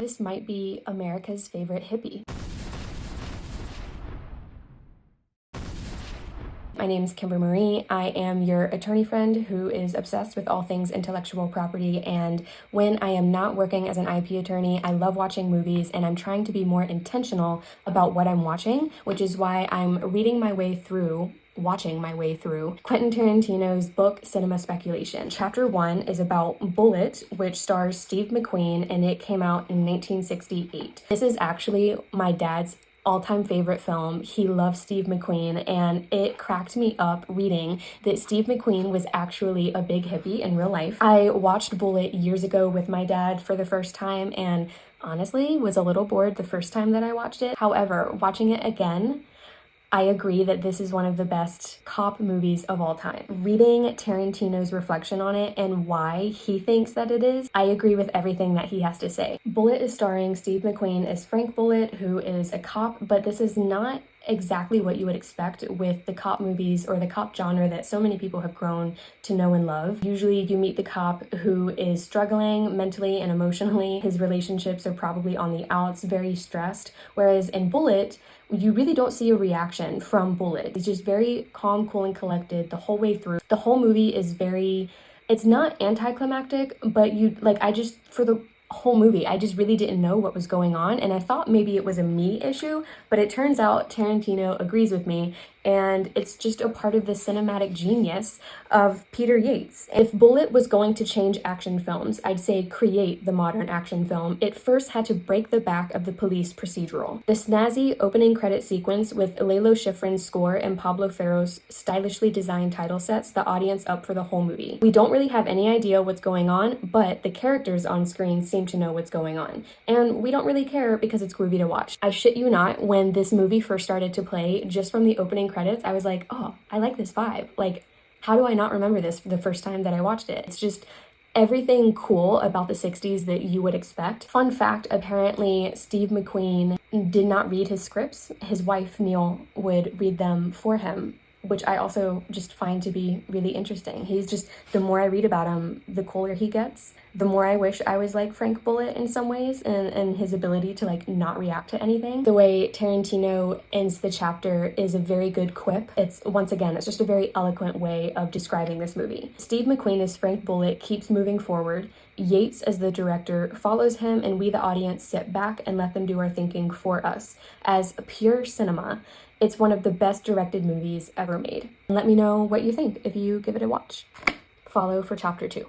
This might be America's favorite hippie. My name is Kimber Marie. I am your attorney friend who is obsessed with all things intellectual property, and when I am not working as an IP attorney, I love watching movies, and I'm trying to be more intentional about what I'm watching, which is why I'm watching my way through Quentin Tarantino's book, Cinema Speculation. Chapter 1 is about Bullitt, which stars Steve McQueen, and it came out in 1968. This is actually my dad's all-time favorite film. He loves Steve McQueen, and it cracked me up reading that Steve McQueen was actually a big hippie in real life. I watched Bullitt years ago with my dad for the first time, and honestly was a little bored the first time that I watched it. However, watching it again, I agree that this is one of the best cop movies of all time. Reading Tarantino's reflection on it and why he thinks that it is, I agree with everything that he has to say. Bullitt is starring Steve McQueen as Frank Bullitt, who is a cop, but this is not exactly what you would expect with the cop movies or the cop genre that so many people have grown to know and love. Usually you meet the cop who is struggling mentally and emotionally. His relationships are probably on the outs, very stressed. Whereas in Bullitt, you really don't see a reaction from Bullitt. He's just very calm, cool, and collected the whole way through. The whole movie is it's not anticlimactic, but for the whole movie, I just really didn't know what was going on, and I thought maybe it was a me issue, but it turns out Tarantino agrees with me, and it's just a part of the cinematic genius of Peter Yates. If Bullitt was going to change action films, I'd say create the modern action film, it first had to break the back of the police procedural. The snazzy opening credit sequence with Lalo Schifrin's score and Pablo Ferro's stylishly designed title sets the audience up for the whole movie. We don't really have any idea what's going on, but the characters on screen seem to know what's going on. And we don't really care because it's groovy to watch. I shit you not, when this movie first started to play, just from the opening credits, I was like, oh, I like this vibe. Like, how do I not remember this the first time that I watched it? It's just everything cool about the 60s that you would expect. Fun fact, apparently Steve McQueen did not read his scripts. His wife, Neil, would read them for him, which I also just find to be really interesting. The more I read about him, the cooler he gets. The more I wish I was like Frank Bullitt in some ways, and his ability to not react to anything. The way Tarantino ends the chapter is a very good quip. It's just a very eloquent way of describing this movie. Steve McQueen as Frank Bullitt keeps moving forward. Yates, as the director, follows him, and we, the audience, sit back and let them do our thinking for us. As pure cinema, it's one of the best directed movies ever made. Let me know what you think if you give it a watch. Follow for chapter 2.